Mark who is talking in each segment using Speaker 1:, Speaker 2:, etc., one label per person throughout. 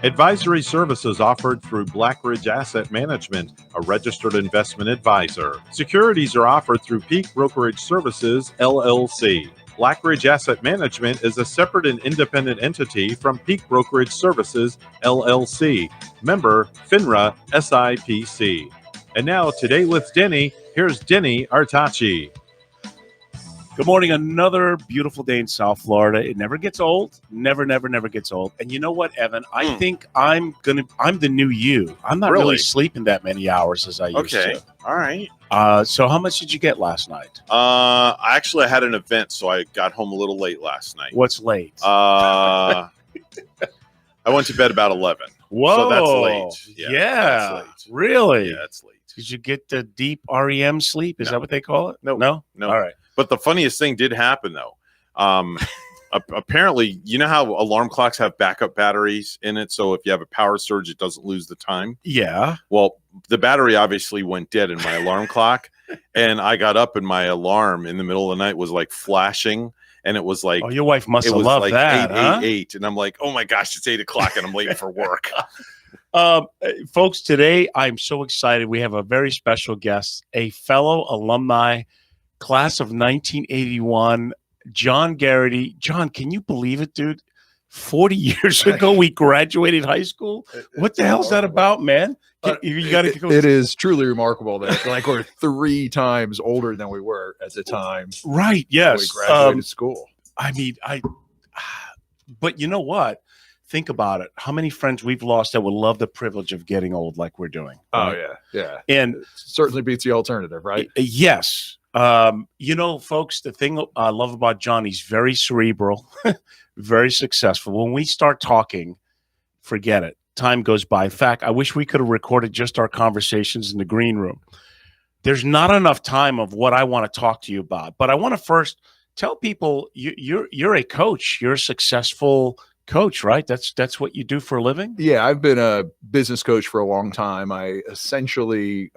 Speaker 1: Advisory services offered through Blackridge Asset Management, a registered investment advisor. Securities are offered through Peak Brokerage Services, LLC. Blackridge Asset Management is a separate and independent entity from Peak Brokerage Services, LLC. Member FINRA SIPC. And now, Today with Denny, here's Denny Artachi.
Speaker 2: Good morning. Another beautiful day in South Florida. It never gets old. Never gets old. And you know what, Evan? I think I'm the new you. I'm not really sleeping that many hours as I used to.
Speaker 3: All right.
Speaker 2: So how much did you get last night?
Speaker 3: I actually had an event, so I got home a little late last night.
Speaker 2: What's late?
Speaker 3: I went to bed about 11.
Speaker 2: Whoa.
Speaker 3: So that's late.
Speaker 2: Yeah.
Speaker 3: That's late.
Speaker 2: Really?
Speaker 3: Yeah, it's late.
Speaker 2: Did you get the deep REM sleep? Is that what they call it?
Speaker 3: No.
Speaker 2: All right.
Speaker 3: But the funniest thing did happen, though. Apparently, you know how alarm clocks have backup batteries in it? So if you have a power surge, it doesn't lose the time.
Speaker 2: Yeah.
Speaker 3: Well, the battery obviously went dead in my alarm clock. And I got up and my alarm in the middle of the night was like flashing. And it was like,
Speaker 2: oh, your wife must have loved
Speaker 3: like
Speaker 2: that.
Speaker 3: 888. And I'm like, oh my gosh, it's 8 o'clock and I'm late for work.
Speaker 2: Folks, today I'm so excited. We have a very special guest, a fellow alumni, class of 1981, John Geraghty. John, can you believe it, dude? 40 years ago, we graduated high school. What the hell's that about, man? You got to go.
Speaker 4: It is truly remarkable that we're 3 times older than we were at the time.
Speaker 2: Right? Yes.
Speaker 4: We graduated school.
Speaker 2: I mean, but you know what? Think about it. How many friends we've lost that would love the privilege of getting old like we're doing? Right?
Speaker 4: Oh, yeah.
Speaker 2: And
Speaker 4: it certainly beats the alternative, right?
Speaker 2: Yes. You know, folks, the thing I love about John, he's very cerebral, very successful. When we start talking, forget it. Time goes by. In fact, I wish we could have recorded just our conversations in the green room. There's not enough time of what I want to talk to you about, but I want to first tell people you're a coach. You're a successful coach, right? That's what you do for a living?
Speaker 4: Yeah, I've been a business coach for a long time. I essentially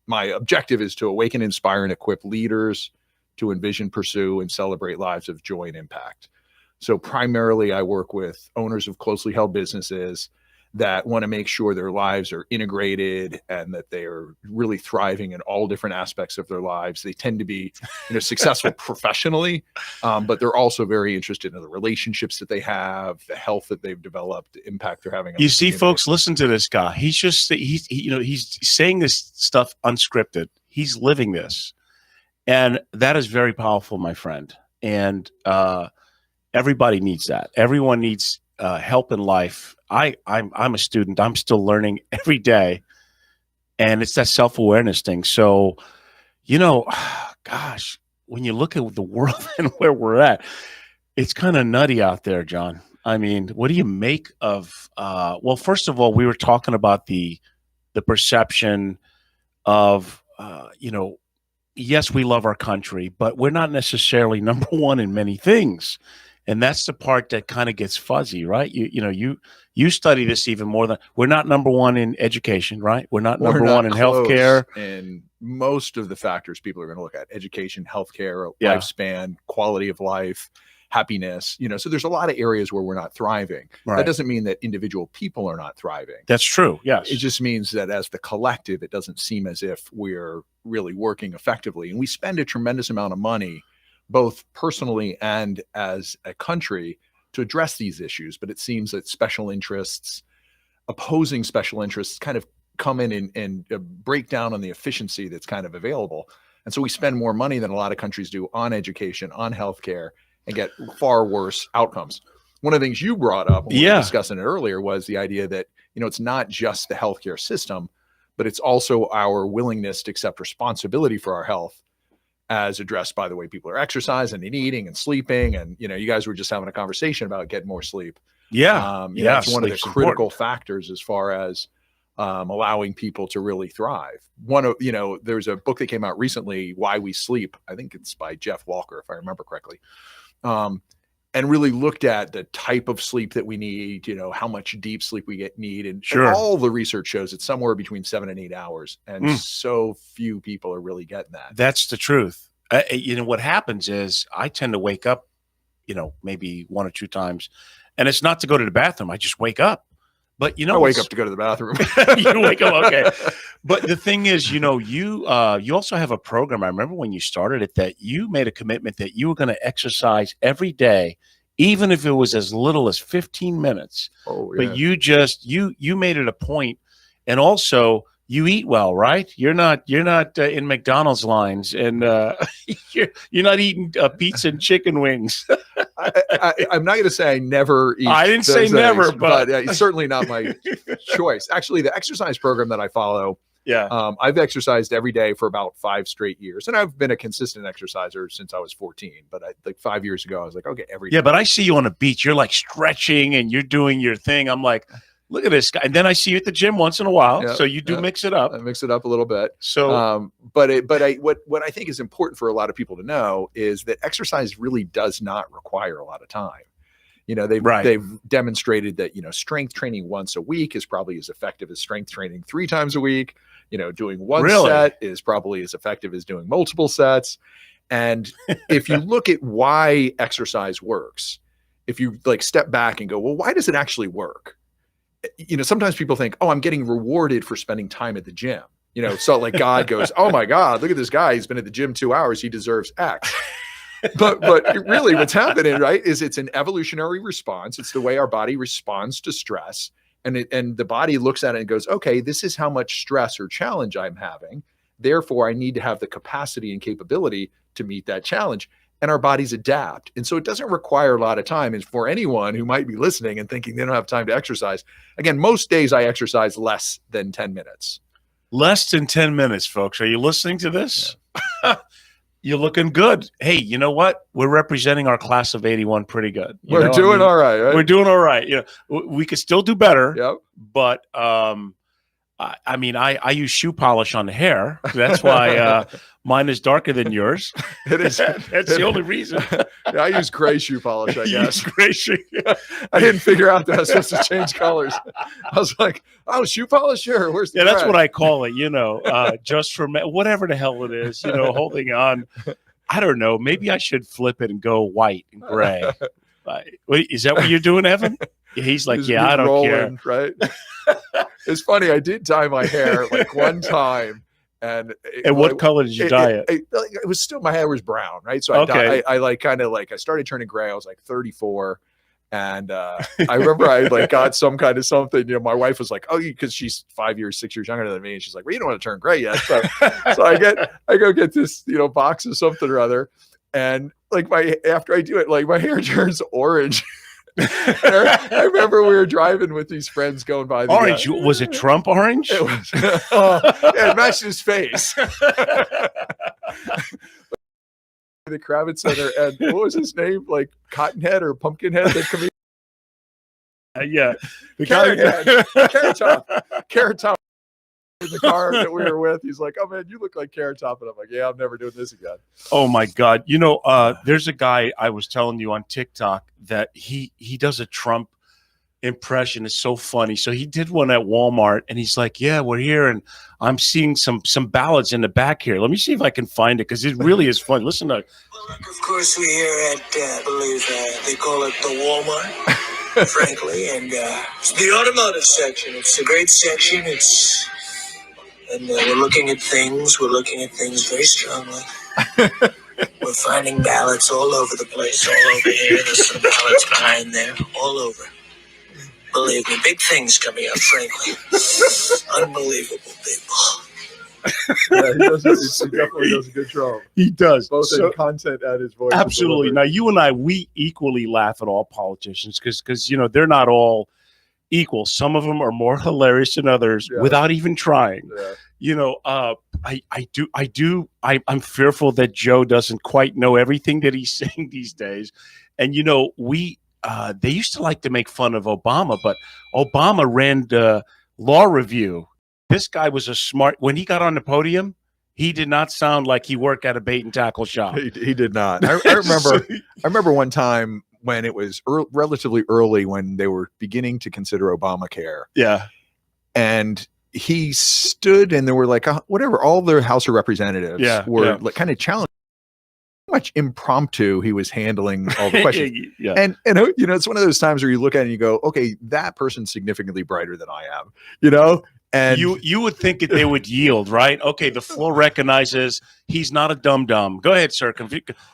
Speaker 4: my objective is to awaken, inspire, and equip leaders to envision, pursue, and celebrate lives of joy and impact. So primarily I work with owners of closely held businesses that want to make sure their lives are integrated and that they are really thriving in all different aspects of their lives. They tend to be, successful professionally, but they're also very interested in the relationships that they have, the health that they've developed, the impact they're having on
Speaker 2: you
Speaker 4: the
Speaker 2: see,
Speaker 4: community.
Speaker 2: folks, listen to this guy. He's saying this stuff unscripted. He's living this, and that is very powerful, my friend. And everybody needs that. Everyone needs help in life. I'm a student. I'm still learning every day, and it's that self-awareness thing. So, gosh, when you look at the world and where we're at, it's kind of nutty out there, John. I mean, what do you make of? Well, first of all, we were talking about the perception of yes, we love our country, but we're not necessarily number one in many things. And that's the part that kind of gets fuzzy, right? You study this even more than we're not number one in education, right? We're not number one in healthcare.
Speaker 4: And most of the factors people are going to look at: education, healthcare,
Speaker 2: Yeah.
Speaker 4: lifespan, quality of life, happiness. So there's a lot of areas where we're not thriving.
Speaker 2: Right.
Speaker 4: That doesn't mean that individual people are not thriving.
Speaker 2: That's true. Yes.
Speaker 4: It just means that as the collective, it doesn't seem as if we're really working effectively. And we spend a tremendous amount of money, both personally and as a country, to address these issues. But it seems that opposing special interests kind of come in and break down on the efficiency that's kind of available. And so we spend more money than a lot of countries do on education, on healthcare, and get far worse outcomes. One of the things you brought up when we were discussing it earlier was the idea that, it's not just the healthcare system, but it's also our willingness to accept responsibility for our health, as addressed by the way people are exercising and eating and sleeping. And, you guys were just having a conversation about getting more sleep.
Speaker 2: Yeah.
Speaker 4: It's one of the critical factors as far as allowing people to really thrive. There's a book that came out recently, Why We Sleep. I think it's by Jeff Walker, if I remember correctly. And really looked at the type of sleep that we need, how much deep sleep we need. And all the research shows it's somewhere between 7 and 8 hours. And so few people are really getting that.
Speaker 2: That's the truth. What happens is I tend to wake up, maybe 1 or 2 times, and it's not to go to the bathroom. I just wake up. But
Speaker 4: I wake up to go to the bathroom.
Speaker 2: You wake up, okay. But the thing is, you also have a program. I remember when you started it that you made a commitment that you were going to exercise every day, even if it was as little as 15 minutes.
Speaker 4: Oh, yeah.
Speaker 2: But you made it a point, and also you eat well, right? You're not in McDonald's lines, and you're not eating pizza and chicken wings.
Speaker 4: I'm not going to say I never eat.
Speaker 2: I didn't say never, but
Speaker 4: it's certainly not my choice. Actually, the exercise program that I follow, I've exercised every day for about 5 straight years, and I've been a consistent exerciser since I was 14. But like 5 years ago, I was like, okay, every day.
Speaker 2: Yeah, but I see you on the beach. You're like stretching and you're doing your thing. I'm like, look at this guy. And then I see you at the gym once in a while. So you do mix it up.
Speaker 4: I mix it up a little bit.
Speaker 2: So,
Speaker 4: what I think is important for a lot of people to know is that exercise really does not require a lot of time. They've demonstrated that, strength training once a week is probably as effective as strength training 3 times a week. Doing one set is probably as effective as doing multiple sets. And if you look at why exercise works, if you like step back and go, well, why does it actually work? Sometimes people think, oh, I'm getting rewarded for spending time at the gym. So like God goes, oh my God, look at this guy. He's been at the gym 2 hours. He deserves X. But really what's happening, right, is it's an evolutionary response. It's the way our body responds to stress. And the body looks at it and goes, okay, this is how much stress or challenge I'm having. Therefore, I need to have the capacity and capability to meet that challenge. And our bodies adapt. And so it doesn't require a lot of time. And for anyone who might be listening and thinking they don't have time to exercise, again, most days I exercise less than 10 minutes.
Speaker 2: Less than 10 minutes, folks. Are you listening to this? Yeah. You're looking good. Hey, you know what? We're representing our class of 81 pretty good.
Speaker 4: We're doing all right, right?
Speaker 2: We're doing all right. We could still do better.
Speaker 4: Yep.
Speaker 2: But I use shoe polish on the hair. That's why mine is darker than yours.
Speaker 4: It is.
Speaker 2: That's the only reason.
Speaker 4: Yeah, I use gray shoe polish, I guess.
Speaker 2: Gray shoe.
Speaker 4: I didn't figure out that I was supposed to change colors. I was like, oh, shoe polish? Sure. Where's the
Speaker 2: that's what I call it, just for whatever the hell it is, holding on. I don't know. Maybe I should flip it and go white and gray. Wait, is that what you're doing, Evan? He's like, yeah, I don't
Speaker 4: rolling,
Speaker 2: care.
Speaker 4: Right? It's funny. I did dye my hair like one time. And
Speaker 2: what color did you dye it?
Speaker 4: It was still, my hair was brown, right? So I started turning gray. I was like 34. And I remember I got some kind of something, my wife was like, oh, because she's 5 years, 6 years younger than me. And she's like, well, you don't want to turn gray yet. So I go get this, box of something or other. And after I do it, my hair turns orange. I remember we were driving with these friends going by the
Speaker 2: orange. Was it Trump orange?
Speaker 4: It was. It matched his face. The Kravitz Center, and what was his name? Like Cottonhead or Pumpkinhead?
Speaker 2: Yeah,
Speaker 4: the Carrot Top. In the car that we were with, he's like, oh man, you look like Carrot Top. And I'm like, yeah, I'm never doing this again.
Speaker 2: Oh my God. There's a guy I was telling you on TikTok that he does a Trump impression. It's so funny. So he did one at Walmart and he's like, yeah, we're here and I'm seeing some ballots in the back here. Let me see if I can find it because it really is fun. Listen to.
Speaker 5: Well, of course, we're here at, I believe they call it the Walmart, frankly, and it's the automotive section. It's a great section. And we're looking at things. We're looking at things very strongly. We're finding ballots all over the place, all over here. There's some ballots behind there, all over. Believe me, big things coming up, frankly. Unbelievable people.
Speaker 4: Yeah, he definitely does a good job.
Speaker 2: He does.
Speaker 4: Both in content and his voice.
Speaker 2: Absolutely. Now, you and I, we equally laugh at all politicians because they're not all equal. Some of them are more hilarious than others without even trying.
Speaker 4: Yeah.
Speaker 2: I'm fearful that Joe doesn't quite know everything that he's saying these days. And they used to like to make fun of Obama, but Obama ran law review. This guy was when he got on the podium, he did not sound like he worked at a bait and tackle shop.
Speaker 4: He did not. I remember one time when it was relatively early when they were beginning to consider Obamacare.
Speaker 2: Yeah.
Speaker 4: And he stood and there were whatever, all the House of Representatives were kind of challenging. much impromptu he was handling all the questions.
Speaker 2: Yeah.
Speaker 4: And you know, it's one of those times where you look at it and you go, okay, that person's significantly brighter than I am, you know? And
Speaker 2: you would think that they would yield, right? Okay, the floor recognizes he's not a dum-dum. Go ahead, sir.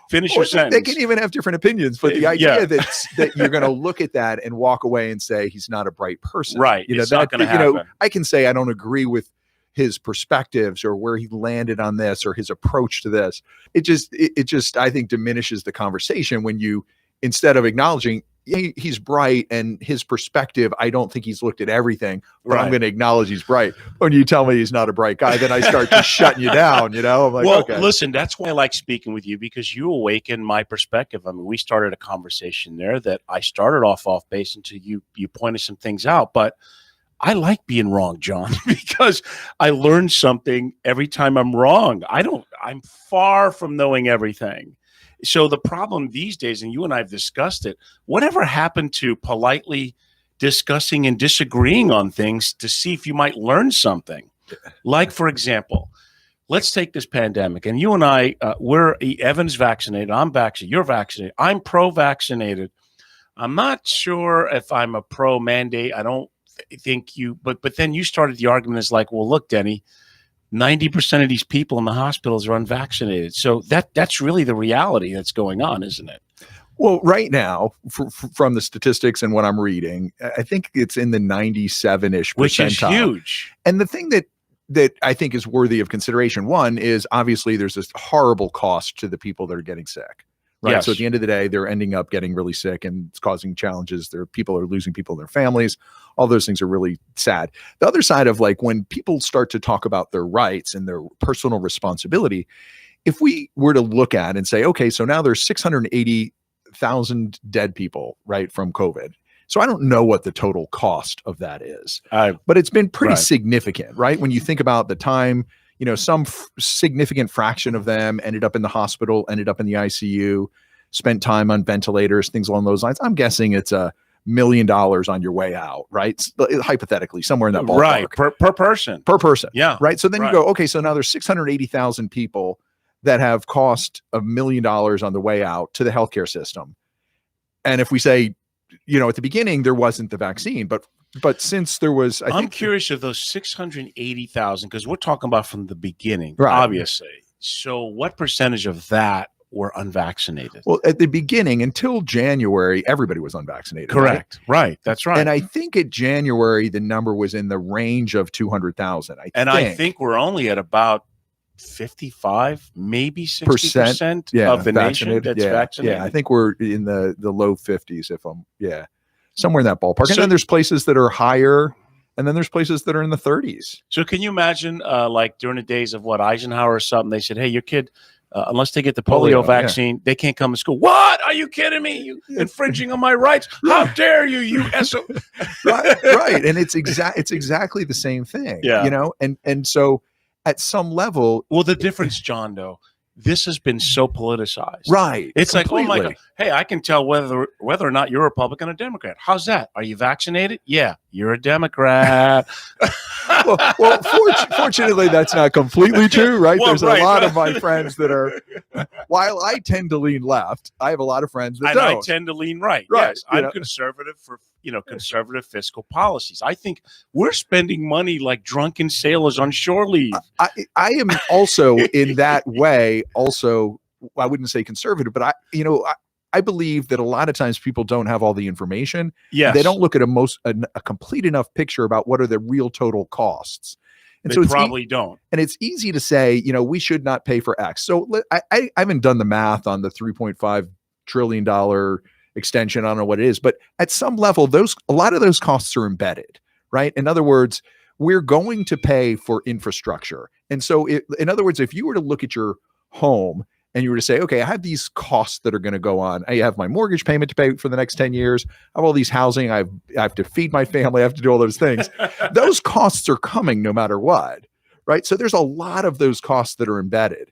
Speaker 2: Finish your sentence.
Speaker 4: They can even have different opinions, but the idea that you're going to look at that and walk away and say he's not a bright person,
Speaker 2: right?
Speaker 4: You know,
Speaker 2: it's not going to happen.
Speaker 4: You know, I can say I don't agree with his perspectives or where he landed on this or his approach to this. It just I think diminishes the conversation when you, instead of acknowledging he's bright and his perspective, I don't think he's looked at everything, but I'm going to acknowledge he's bright. When you tell me he's not a bright guy, then I start just shutting you down, you know? I'm like,
Speaker 2: well,
Speaker 4: okay.
Speaker 2: Listen, that's why I like speaking with you, because you awaken my perspective. I mean, we started a conversation there that I started off base until you pointed some things out, but I like being wrong, John, because I learn something every time I'm wrong. I'm far from knowing everything. So the problem these days, and you and I have discussed it, whatever happened to politely discussing and disagreeing on things to see if you might learn something? Like, for example, let's take this pandemic, and you and I, Evan's vaccinated, I'm vaccinated, you're vaccinated, I'm pro-vaccinated. I'm not sure if I'm a pro-mandate. I don't think you, but then you started the argument as like, well, look, Denny, 90% of these people in the hospitals are unvaccinated. So that's really the reality that's going on, isn't it?
Speaker 4: Well, right now, from the statistics and what I'm reading, I think it's in the 97-ish percentile.
Speaker 2: Which is huge.
Speaker 4: And the thing that I think is worthy of consideration, one, is obviously there's this horrible cost to the people that are getting sick. Right.
Speaker 2: Yes.
Speaker 4: So at the end of the day, they're ending up getting really sick and it's causing challenges. People are losing people in their families. All those things are really sad. The other side of, like, when people start to talk about their rights and their personal responsibility, if we were to look at and say, okay, so now there's 680,000 dead people, right, from COVID. So I don't know what the total cost of that is, but it's been pretty significant, right? When you think about the time, you know, some significant fraction of them ended up in the hospital, ended up in the ICU, spent time on ventilators, things along those lines. I'm guessing it's $1 million on your way out, right? Hypothetically, somewhere in that ballpark.
Speaker 2: Right, per person.
Speaker 4: Per person.
Speaker 2: Yeah.
Speaker 4: Right. So then you go, okay, so now there's 680,000 people that have cost $1 million on the way out to the healthcare system. And if we say, you know, at the beginning, there wasn't the vaccine, but since there was,
Speaker 2: I'm curious of those 680,000, because we're talking about from the beginning,
Speaker 4: right,
Speaker 2: obviously. So what percentage of that were unvaccinated?
Speaker 4: Well, at the beginning, until January, everybody was unvaccinated.
Speaker 2: Correct. Right. That's right.
Speaker 4: And I think at January, the number was in the range of 200,000.
Speaker 2: I think we're only at about 55, maybe 60% of the nation that's vaccinated.
Speaker 4: Yeah, I think we're in the low 50s, somewhere in that ballpark. And then there's places that are higher, and then there's places that are in the 30s.
Speaker 2: So can you imagine, like during the days of Eisenhower or something, they said, hey, your kid, unless they get the polio vaccine, they can't come to school. What? Are you kidding me? You infringing on my rights? How dare you, you SO?
Speaker 4: right. And it's exactly the same thing, you know? And so at some level.
Speaker 2: Well, the difference, John, though, this has been so politicized.
Speaker 4: Right.
Speaker 2: It's completely. Like, oh my God, hey, I can tell whether or not you're a Republican or Democrat. How's that? Are you vaccinated? Yeah, you're a Democrat.
Speaker 4: well, fortunately, that's not completely true, right? Well, there's a lot of my friends that are, while I tend to lean left, I have a lot of friends that don't.
Speaker 2: I tend to lean right. Yes, I'm conservative for conservative fiscal policies. I think we're spending money like drunken sailors on shore leave.
Speaker 4: I am also in that way. Also, I wouldn't say conservative, but I believe that a lot of times people don't have all the information.
Speaker 2: Yes.
Speaker 4: They don't look at a complete enough picture about what are the real total costs. And
Speaker 2: they
Speaker 4: so it's
Speaker 2: probably don't.
Speaker 4: And it's easy to say, we should not pay for X. So I haven't done the math on the $3.5 trillion extension. I don't know what it is, but at some level, a lot of those costs are embedded, right? In other words, we're going to pay for infrastructure. And so in other words, if you were to look at your home and you were to say, okay, I have these costs that are going to go on. I have my mortgage payment to pay for the next 10 years. I have all these housing. I have to feed my family. I have to do all those things. Those costs are coming no matter what, right? So there's a lot of those costs that are embedded.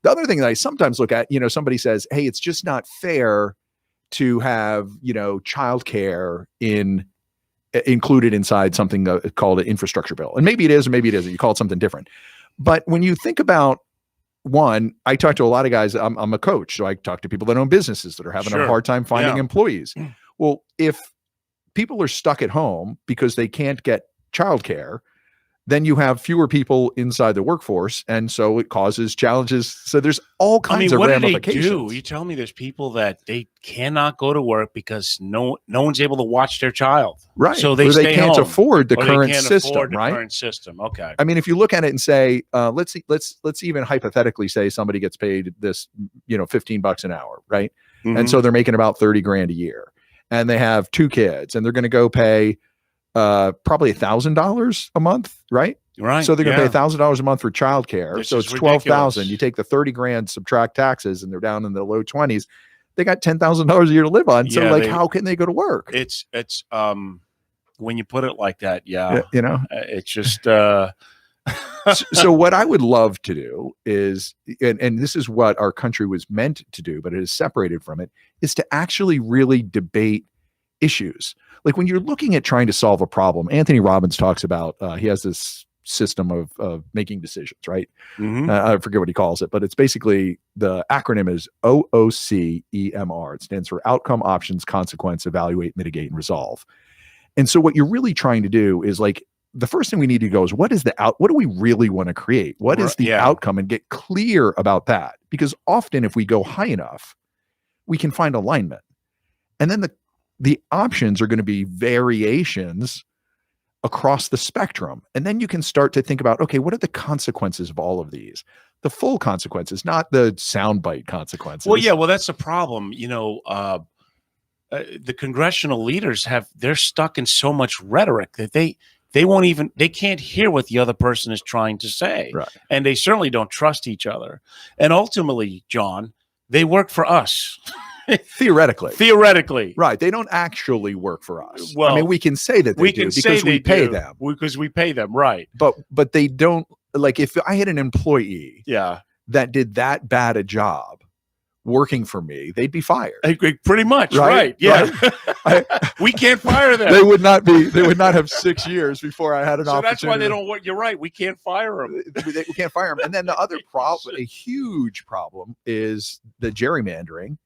Speaker 4: The other thing that I sometimes look at, somebody says, hey, it's just not fair to have, childcare included inside something called an infrastructure bill. And maybe it is, or maybe it isn't. You call it something different. But when you think about one, I talk to a lot of guys. I'm a coach, so I talk to people that own businesses that are having a hard time finding employees. Well, if people are stuck at home because they can't get childcare, then you have fewer people inside the workforce, and so it causes challenges. So there's all kinds of ramifications.
Speaker 2: What do they do? You tell me there's people that they cannot go to work because no one's able to watch their child,
Speaker 4: right?
Speaker 2: So they
Speaker 4: can't afford the current
Speaker 2: system, Okay.
Speaker 4: I mean, if you look at it and say, let's even hypothetically say somebody gets paid this, $15 an hour, right? Mm-hmm. And so they're making about $30,000 a year, and they have 2 kids, and they're going to go pay probably $1,000 a month, right?
Speaker 2: Right.
Speaker 4: So they're going to pay $1,000 a month for childcare. So it's $12,000. You take the $30,000, subtract taxes, and they're down in the low 20s. They got $10,000 a year to live on. So how can they go to work?
Speaker 2: It's when you put it like that, it's just.
Speaker 4: So what I would love to do is, and this is what our country was meant to do, but it is separated from it, is to actually really debate issues. Like when you're looking at trying to solve a problem, Anthony Robbins talks about, he has this system of making decisions, right? Mm-hmm. I forget what he calls it, but it's basically, the acronym is OOCEMR. It stands for Outcome, Options, Consequence, Evaluate, Mitigate, and Resolve. And so what you're really trying to do is, like, the first thing we need to go is, what do we really want to create? What is the outcome, and get clear about that? Because often if we go high enough, we can find alignment. And then the options are going to be variations across the spectrum. And then you can start to think about, okay, what are the consequences of all of these? The full consequences, not the soundbite consequences.
Speaker 2: Well, that's the problem. The congressional leaders they're stuck in so much rhetoric that they can't hear what the other person is trying to say.
Speaker 4: Right.
Speaker 2: And they certainly don't trust each other. And ultimately, John, they work for us.
Speaker 4: Theoretically. Right. They don't actually work for us. Well, I mean, we can say that they do because we pay them.
Speaker 2: Because we pay them, right.
Speaker 4: But they don't, like, if I had an employee that did that bad a job working for me, they'd be fired.
Speaker 2: Pretty much, right? Yeah.
Speaker 4: Right?
Speaker 2: We can't fire them.
Speaker 4: They would not have 6 years before I had an opportunity. So
Speaker 2: that's why they don't work. You're right. We can't fire them.
Speaker 4: We can't fire them. And then the other problem, a huge problem, is the gerrymandering,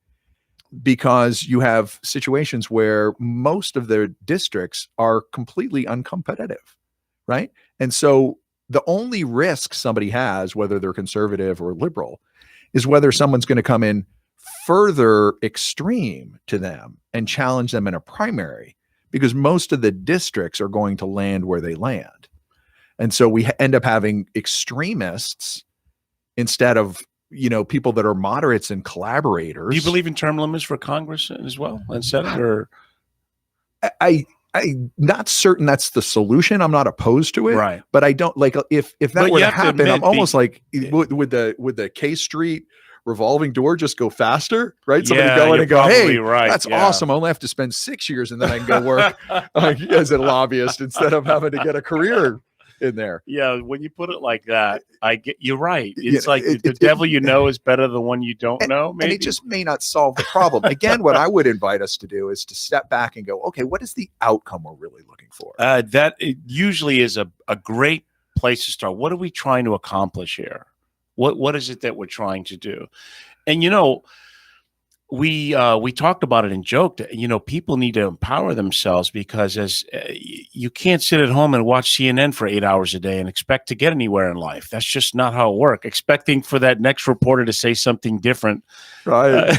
Speaker 4: because you have situations where most of their districts are completely uncompetitive, right? And so the only risk somebody has, whether they're conservative or liberal, is whether someone's going to come in further extreme to them and challenge them in a primary, because most of the districts are going to land where they land. And so we end up having extremists instead of, people that are moderates and collaborators.
Speaker 2: Do you believe in term limits for Congress as well and Senate? Or
Speaker 4: I'm not certain that's the solution. I'm not opposed to it,
Speaker 2: right?
Speaker 4: But I don't like, if that were to happen, I'm almost like, would the K Street revolving door just go faster, right? Somebody go in and go, hey, that's awesome. I only have to spend 6 years and then I can go work as a lobbyist instead of having to get a career in there.
Speaker 2: Yeah, when you put it like that, you're right. It's like the devil you know is better than the one you don't know. Maybe.
Speaker 4: And it just may not solve the problem. Again, what I would invite us to do is to step back and go, okay, what is the outcome we're really looking for?
Speaker 2: That usually is a great place to start. What are we trying to accomplish here? What is it that we're trying to do? And we talked about it and joked. People need to empower themselves, because as you can't sit at home and watch CNN for 8 hours a day and expect to get anywhere in life. That's just not how it works. Expecting for that next reporter to say something different.
Speaker 4: Right.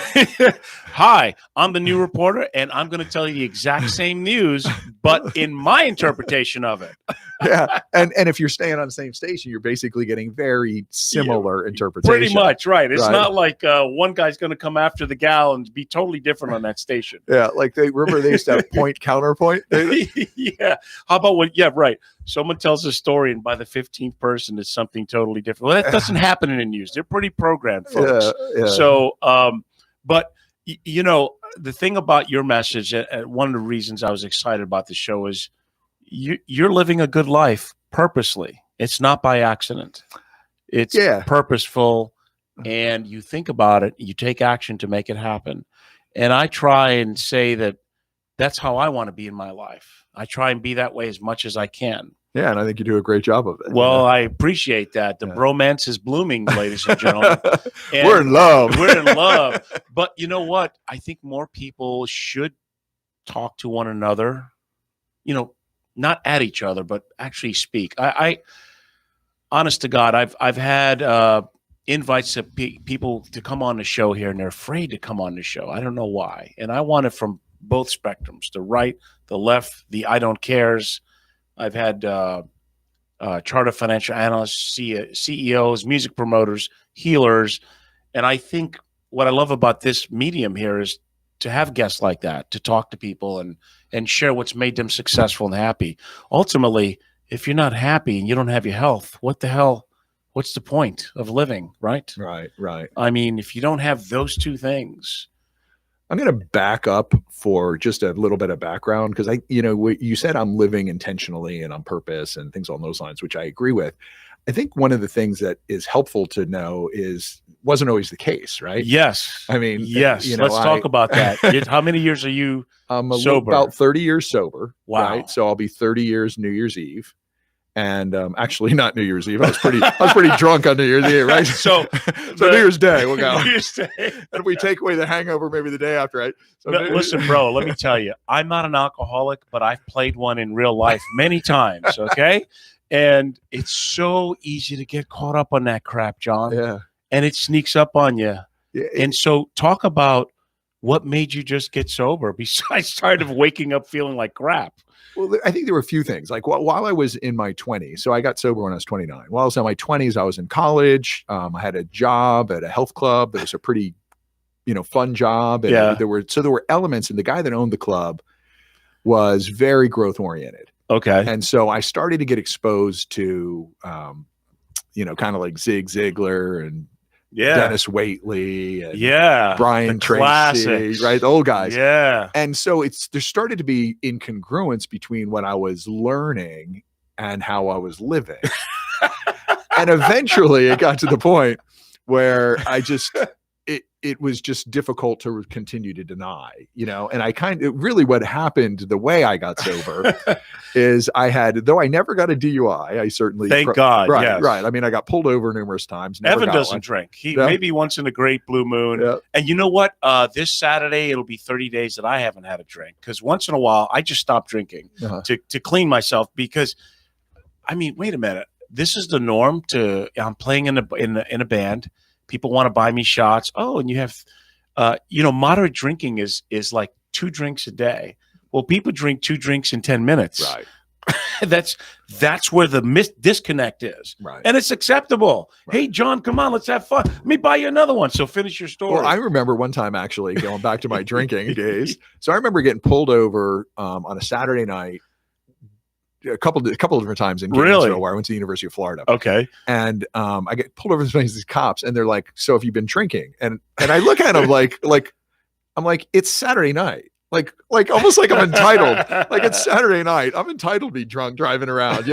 Speaker 2: Hi, I'm the new reporter, and I'm going to tell you the exact same news, but in my interpretation of it.
Speaker 4: Yeah, and if you're staying on the same station, you're basically getting very similar interpretation.
Speaker 2: Pretty much, right. It's not like one guy's going to come after the gal and be totally different on that station.
Speaker 4: Yeah, like they used to have point counterpoint.
Speaker 2: Yeah. How about when? Yeah, right. Someone tells a story, and by the 15th person, it's something totally different. Well, that doesn't happen in the news. They're pretty programmed, folks.
Speaker 4: Yeah.
Speaker 2: So, but the thing about your message, one of the reasons I was excited about the show is you're living a good life purposely. It's not by accident. It's purposeful, and you think about it, you take action to make it happen. And I try and say that's how I want to be in my life. I try and be that way as much as I can.
Speaker 4: Yeah, and I think you do a great job of it.
Speaker 2: Well, I appreciate that. The
Speaker 4: Yeah.
Speaker 2: bromance is blooming, ladies and gentlemen. And
Speaker 4: We're in love.
Speaker 2: We're in love. But you know what? I think more people should talk to one another, not at each other, but actually speak. I honest to God, I've had invites to people to come on the show here, and they're afraid to come on the show. I don't know why. And I want it from both spectrums, the right, the left, the I don't cares. I've had charter financial analysts, CEOs, music promoters, healers. And I think what I love about this medium here is to have guests like that, to talk to people and share what's made them successful and happy. Ultimately, if you're not happy and you don't have your health, what the hell? What's the point of living, right?
Speaker 4: Right.
Speaker 2: I mean, if you don't have those two things.
Speaker 4: I'm going to back up for just a little bit of background because you said I'm living intentionally and on purpose and things along those lines, which I agree with. I think one of the things that is helpful to know wasn't always the case, right?
Speaker 2: Yes.
Speaker 4: I mean,
Speaker 2: yes. Let's talk about that. How many years are you sober?
Speaker 4: About 30 years sober.
Speaker 2: Wow.
Speaker 4: Right? So I'll be 30 years New Year's Eve. And actually not New Year's Eve. I was pretty drunk on New Year's Eve, right?
Speaker 2: So
Speaker 4: New Year's Day, we'll go.
Speaker 2: New Year's Day.
Speaker 4: And if we take away the hangover, maybe the day after, right? So
Speaker 2: listen, bro, let me tell you, I'm not an alcoholic, but I've played one in real life many times, okay? And it's so easy to get caught up on that crap, John.
Speaker 4: Yeah.
Speaker 2: And it sneaks up on you.
Speaker 4: Yeah,
Speaker 2: and so talk about what made you just get sober besides tired of waking up feeling like crap.
Speaker 4: Well, I think there were a few things. Like while I was in my 20s, so I got sober when I was 29. While I was in my 20s, I was in college. I had a job at a health club. That was a pretty, fun job. And
Speaker 2: yeah.
Speaker 4: There were elements, and the guy that owned the club was very growth oriented.
Speaker 2: Okay.
Speaker 4: And so I started to get exposed to, kind of like Zig Ziglar and Dennis Waitley and Brian Tracy,
Speaker 2: classics.
Speaker 4: right? The old guys.
Speaker 2: Yeah.
Speaker 4: And so there started to be incongruence between what I was learning and how I was living. And eventually it got to the point where it was just difficult to continue to deny, and really what happened, the way I got sober is though I never got a DUI, I certainly,
Speaker 2: thank God.
Speaker 4: Right.
Speaker 2: Yes.
Speaker 4: Right. I mean, I got pulled over numerous times.
Speaker 2: Evan doesn't drink. He maybe once in a great blue moon.
Speaker 4: Yeah.
Speaker 2: And you know what? This Saturday, it'll be 30 days that I haven't had a drink because once in a while I just stop drinking to clean myself because, I mean, wait a minute. This is the norm I'm playing in a band. People want to buy me shots. Oh, and you have, moderate drinking is like 2 drinks a day. Well, people drink 2 drinks in 10 minutes.
Speaker 4: Right.
Speaker 2: That's where the disconnect is.
Speaker 4: Right.
Speaker 2: And it's acceptable.
Speaker 4: Right.
Speaker 2: Hey, John, come on, let's have fun. Let me buy you another one. So finish your story.
Speaker 4: Well, I remember one time actually going back to my drinking days. So I remember getting pulled over on a Saturday night. A couple of different times in Gainesville, where I went to the University of Florida.
Speaker 2: Okay.
Speaker 4: And I get pulled over by these cops, and they're like, "So have you been drinking?" And I look at them like I'm like, it's Saturday night. Like almost like I'm entitled. Like it's Saturday night. I'm entitled to be drunk driving around,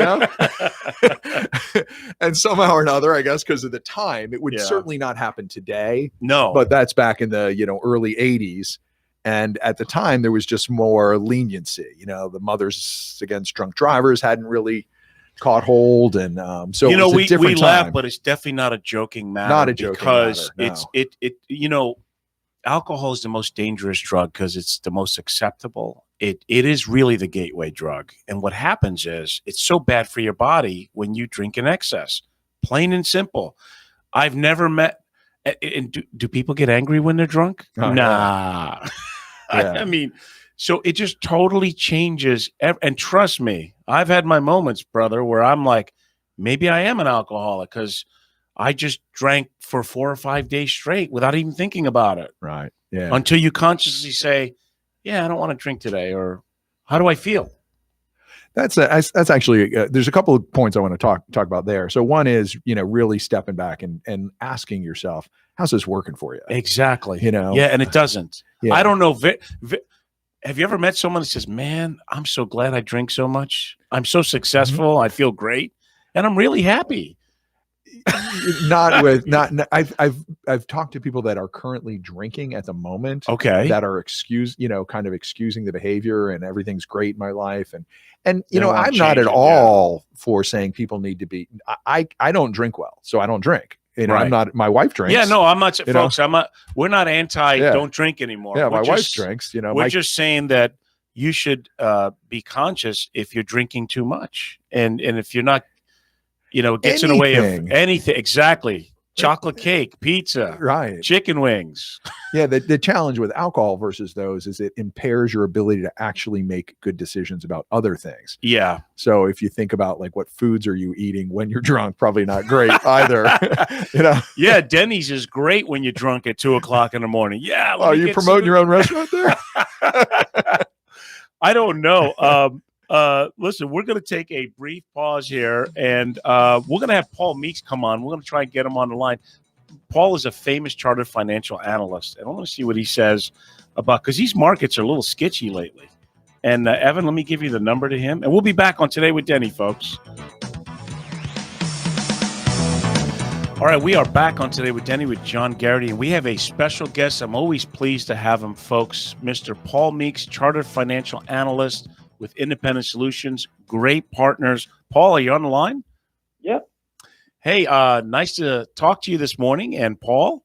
Speaker 4: And somehow or another, I guess, because of the time, it would certainly not happen today.
Speaker 2: No.
Speaker 4: But that's back in the early 80s. And at the time, there was just more leniency. The Mothers Against Drunk Drivers hadn't really caught hold, and so it was a different
Speaker 2: we laugh,
Speaker 4: time.
Speaker 2: but it's definitely not a joking matter.
Speaker 4: Not a joking
Speaker 2: because
Speaker 4: matter, no.
Speaker 2: Alcohol is the most dangerous drug because it's the most acceptable. It is really the gateway drug, and what happens is it's so bad for your body when you drink in excess. Plain and simple. I've never met. And do people get angry when they're drunk?
Speaker 4: Oh,
Speaker 2: nah.
Speaker 4: Yeah.
Speaker 2: I mean, so it just totally changes. And trust me, I've had my moments, brother, where I'm like, maybe I am an alcoholic because I just drank for 4 or 5 days straight without even thinking about it.
Speaker 4: Right. Yeah.
Speaker 2: Until you consciously say, yeah, I don't want to drink today. Or how do I feel?
Speaker 4: That's actually, there's a couple of points I want to talk about there. So one is, really stepping back and asking yourself, how's this working for you?
Speaker 2: Exactly.
Speaker 4: Yeah.
Speaker 2: And it doesn't.
Speaker 4: Yeah.
Speaker 2: I don't know. Have you ever met someone that says, man, I'm so glad I drink so much. I'm so successful. I feel great. And I'm really happy.
Speaker 4: I've talked to people that are currently drinking at the moment.
Speaker 2: Okay.
Speaker 4: That are kind of excusing the behavior and everything's great in my life. And
Speaker 2: They don't wanna
Speaker 4: I'm not
Speaker 2: change
Speaker 4: at
Speaker 2: it,
Speaker 4: all for saying people need to be, I don't drink well, so I don't drink.
Speaker 2: Right.
Speaker 4: I'm not, my wife drinks.
Speaker 2: Yeah, no, I'm not,
Speaker 4: You know?
Speaker 2: folks. We're not anti
Speaker 4: Yeah.
Speaker 2: don't drink anymore.
Speaker 4: Yeah,
Speaker 2: We're
Speaker 4: my wife
Speaker 2: just-
Speaker 4: drinks,
Speaker 2: We're just saying that you should be conscious if you're drinking too much, and if you're not, it gets in the way of anything. Exactly. Chocolate cake, pizza,
Speaker 4: right,
Speaker 2: chicken wings.
Speaker 4: Yeah, the challenge with alcohol versus those is it impairs your ability to actually make good decisions about other things.
Speaker 2: Yeah.
Speaker 4: So if you think about like what foods are you eating when you're drunk, probably not great either.
Speaker 2: Yeah, Denny's is great when you're drunk at 2:00 in the morning. Yeah.
Speaker 4: Oh, you promoting your own restaurant there?
Speaker 2: I don't know. Listen, we're going to take a brief pause here, and we're going to have Paul Meeks come on. We're going to try and get him on the line. Paul is a famous chartered financial analyst, and I want to see what he says about, because these markets are a little sketchy lately. And Evan, let me give you the number to him, and we'll be back on Today with Denny, folks. All right, we are back on Today with Denny with John Geraghty, and we have a special guest. I'm always pleased to have him, folks. Mr. Paul Meeks, chartered financial analyst with Independent Solutions, great partners. Paul, are you on the line?
Speaker 6: Yep.
Speaker 2: Hey, nice to talk to you this morning. And Paul,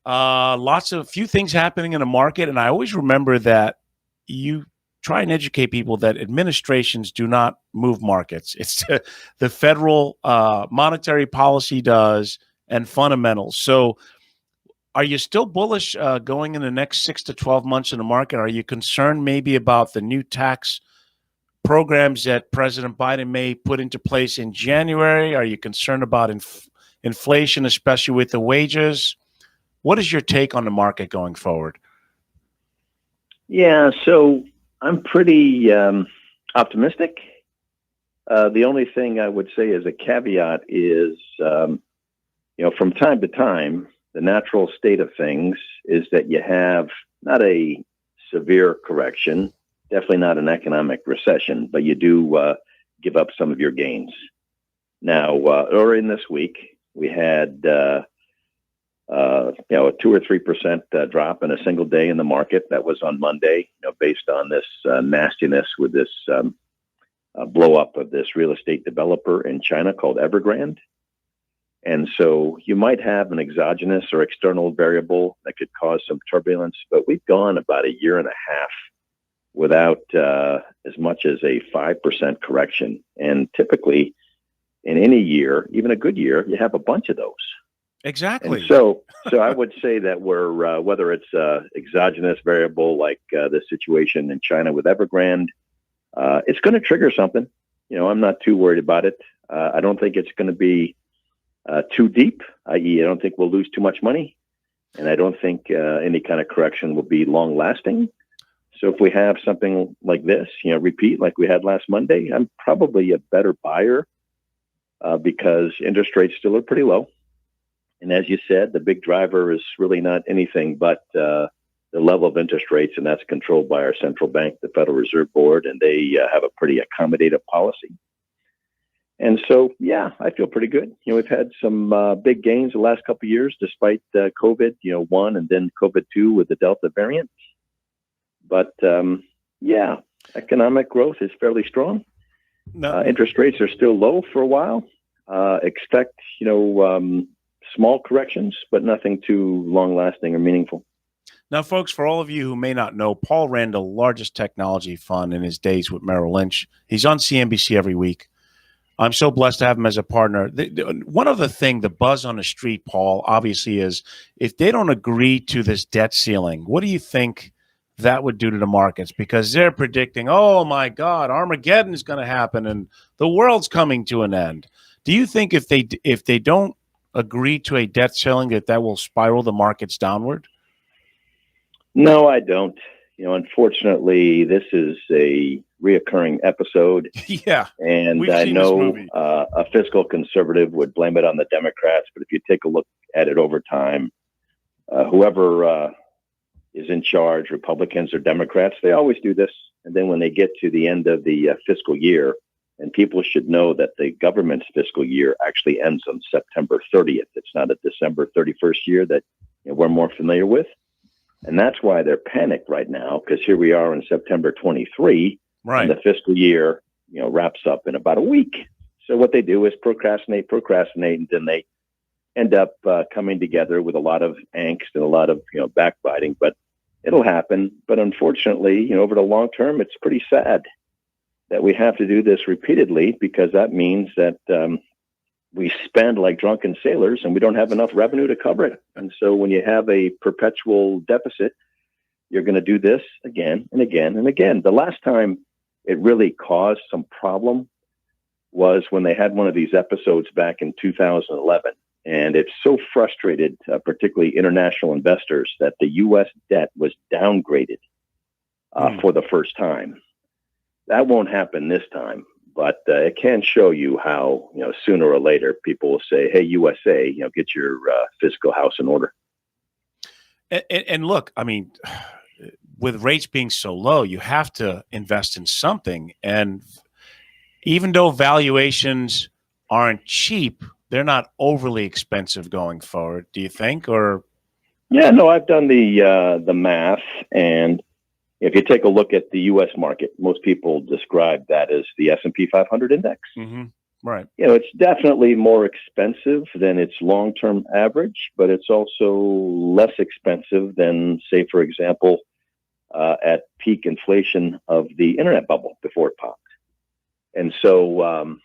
Speaker 2: few things happening in the market. And I always remember that you try and educate people that administrations do not move markets. It's the federal monetary policy does, and fundamentals. So are you still bullish going in the next 6 to 12 months in the market? Are you concerned maybe about the new tax programs that President Biden may put into place in January? Are you concerned about inflation, especially with the wages? What is your take on the market going forward?
Speaker 6: Yeah, so I'm pretty optimistic. The only thing I would say as a caveat is, from time to time, the natural state of things is that you have not a severe correction, definitely not an economic recession, but you do give up some of your gains. Now, earlier in this week, we had a 2 or 3% drop in a single day in the market. That was on Monday, based on this nastiness with this blow up of this real estate developer in China called Evergrande. And so you might have an exogenous or external variable that could cause some turbulence, but we've gone about a year and a half without as much as a 5% correction. And typically in any year, even a good year, you have a bunch of those.
Speaker 2: Exactly.
Speaker 6: And so I would say that we're, whether it's exogenous variable like the situation in China with Evergrande, it's going to trigger something. I'm not too worried about it. I don't think it's going to be too deep, i.e. I don't think we'll lose too much money. And I don't think any kind of correction will be long lasting. So if we have something like this, repeat like we had last Monday, I'm probably a better buyer because interest rates still are pretty low. And as you said, the big driver is really not anything but the level of interest rates, and that's controlled by our central bank, the Federal Reserve Board, and they have a pretty accommodative policy. And so, yeah, I feel pretty good. We've had some big gains the last couple of years, despite COVID, 1 and then COVID 2 with the Delta variant. But yeah, economic growth is fairly strong.
Speaker 2: No.
Speaker 6: Interest rates are still low for a while. Expect, small corrections, but nothing too long lasting or meaningful.
Speaker 2: Now, folks, for all of you who may not know, Paul ran the largest technology fund in his days with Merrill Lynch. He's on CNBC every week. I'm so blessed to have him as a partner. One other thing, the buzz on the street, Paul, obviously is if they don't agree to this debt ceiling, what do you think that would do to the markets? Because they're predicting, oh, my God, Armageddon is going to happen and the world's coming to an end. Do you think if they don't agree to a debt ceiling that will spiral the markets downward?
Speaker 6: No, I don't. Unfortunately, this is a reoccurring episode.
Speaker 2: Yeah.
Speaker 6: And I know a fiscal conservative would blame it on the Democrats, but if you take a look at it over time, whoever is in charge, Republicans or Democrats, they always do this. And then when they get to the end of the fiscal year, And people should know that the government's fiscal year actually ends on September 30th. It's not a December 31st year that we're more familiar with. And that's why they're panicked right now, because here we are in September 23,
Speaker 2: Right.
Speaker 6: and the fiscal year, wraps up in about a week. So what they do is procrastinate, and then they end up coming together with a lot of angst and a lot of backbiting. But it'll happen. But unfortunately, over the long term, it's pretty sad that we have to do this repeatedly, because that means that we spend like drunken sailors and we don't have enough revenue to cover it. And so when you have a perpetual deficit, you're going to do this again and again and again. The last time it really caused some problem was when they had one of these episodes back in 2011. And it so frustrated, particularly international investors, that the U.S. debt was downgraded for the first time. That won't happen this time, but it can show you how, sooner or later people will say, hey, USA, get your fiscal house in order.
Speaker 2: And look, I mean, with rates being so low, you have to invest in something. And even though valuations aren't cheap, they're not overly expensive going forward, do you think? Or
Speaker 6: yeah, no, I've done the math, and if you take a look at the U.S. market, most people describe that as the S&P 500 index.
Speaker 2: Mm-hmm. Right.
Speaker 6: It's definitely more expensive than its long-term average, but it's also less expensive than, say, for example, at peak inflation of the internet bubble before it popped. And so,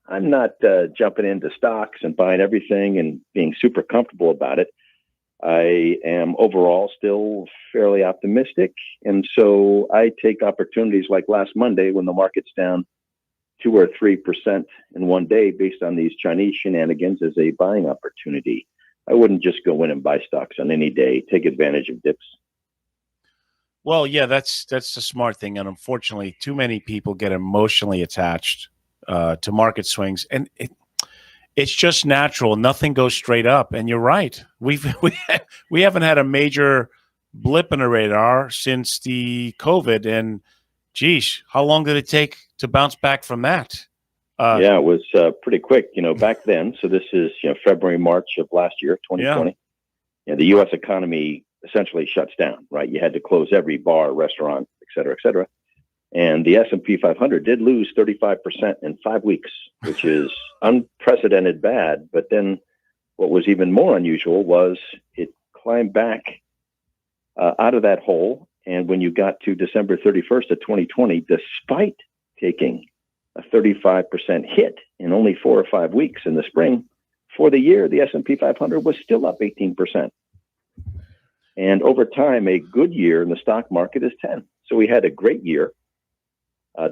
Speaker 6: I'm not jumping into stocks and buying everything and being super comfortable about it. I am overall still fairly optimistic. And so I take opportunities like last Monday when the market's down 2 or 3% in one day based on these Chinese shenanigans as a buying opportunity. I wouldn't just go in and buy stocks on any day, take advantage of dips.
Speaker 2: Well, yeah, that's the smart thing. And unfortunately, too many people get emotionally attached to market swings. And it's just natural. Nothing goes straight up. And you're right. We haven't had a major blip in the radar since the COVID. And geez, how long did it take to bounce back from that?
Speaker 6: It was pretty quick, back then. So this is, February, March of last year, 2020. Yeah. The U.S. economy essentially shuts down, right? You had to close every bar, restaurant, et cetera, et cetera. And the S&P 500 did lose 35% in 5 weeks, which is unprecedented bad. But then what was even more unusual was it climbed back out of that hole. And when you got to December 31st of 2020, despite taking a 35% hit in only 4 or 5 weeks in the spring, for the year, the S&P 500 was still up 18%. And over time, a good year in the stock market is 10. So we had a great year.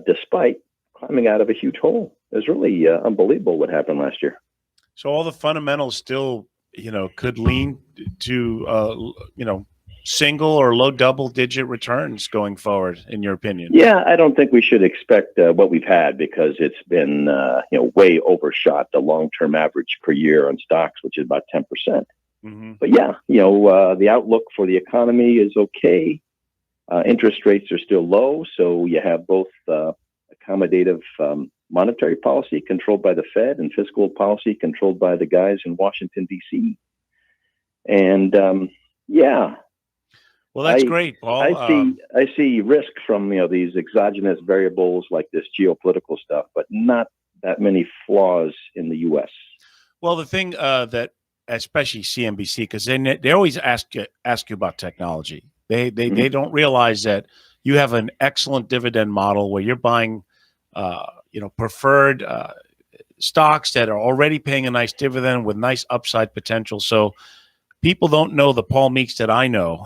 Speaker 6: Despite climbing out of a huge hole. It was really unbelievable what happened last year.
Speaker 2: So all the fundamentals still, could lean to, single or low double-digit returns going forward, in your opinion?
Speaker 6: Yeah, I don't think we should expect what we've had, because it's been, way overshot the long-term average per year on stocks, which is about 10%. Mm-hmm. But yeah, the outlook for the economy is okay. Interest rates are still low, so you have both accommodative monetary policy controlled by the Fed and fiscal policy controlled by the guys in Washington, D.C. And
Speaker 2: well, that's great, Paul.
Speaker 6: I see risk from these exogenous variables like this geopolitical stuff, but not that many flaws in the U.S.
Speaker 2: Well, the thing that especially CNBC, because they always ask you about technology. They don't realize that you have an excellent dividend model where you're buying, preferred stocks that are already paying a nice dividend with nice upside potential. So people don't know the Paul Meeks that I know.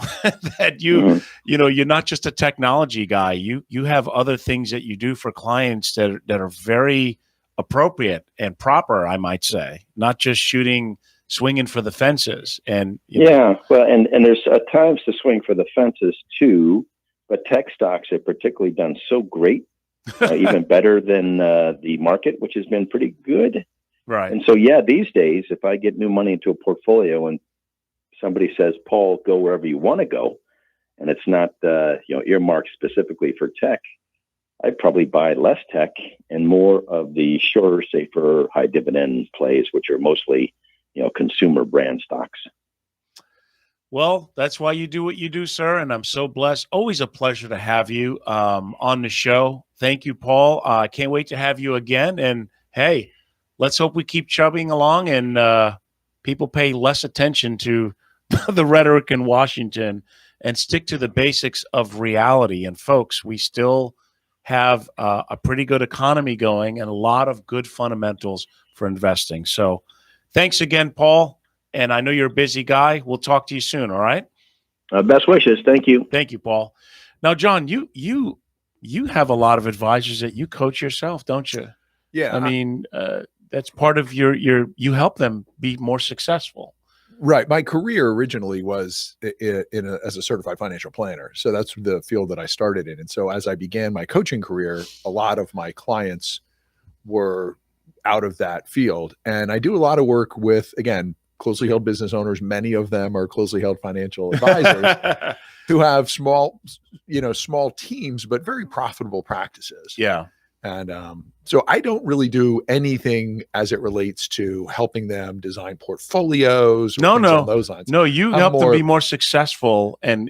Speaker 2: That you're not just a technology guy. You have other things that you do for clients that are very appropriate and proper, I might say, not just swinging for the fences. And
Speaker 6: well, and there's times to swing for the fences too, but tech stocks have particularly done so great, even better than the market, which has been pretty good.
Speaker 2: Right.
Speaker 6: And so, these days, if I get new money into a portfolio and somebody says, Paul, go wherever you want to go, and it's not, earmarked specifically for tech, I'd probably buy less tech and more of the surer, safer, high dividend plays, which are mostly, consumer brand stocks.
Speaker 2: Well, that's why you do what you do, sir. And I'm so blessed. Always a pleasure to have you on the show. Thank you, Paul. I can't wait to have you again. And hey, let's hope we keep chubbing along and people pay less attention to the rhetoric in Washington and stick to the basics of reality. And folks, we still have a pretty good economy going and a lot of good fundamentals for investing. So thanks again, Paul. And I know you're a busy guy. We'll talk to you soon. All right.
Speaker 6: Best wishes. Thank you.
Speaker 2: Thank you, Paul. Now, John, you have a lot of advisors that you coach yourself, don't you?
Speaker 4: Yeah.
Speaker 2: I mean, that's part of you help them be more successful.
Speaker 4: Right. My career originally was as a certified financial planner. So that's the field that I started in. And so as I began my coaching career, a lot of my clients were out of that field. And I do a lot of work with, again, closely held business owners. Many of them are closely held financial advisors who have small teams, but very profitable practices.
Speaker 2: Yeah.
Speaker 4: And so I don't really do anything as it relates to helping them design portfolios.
Speaker 2: No,
Speaker 4: those lines.
Speaker 2: No, you help them be more successful and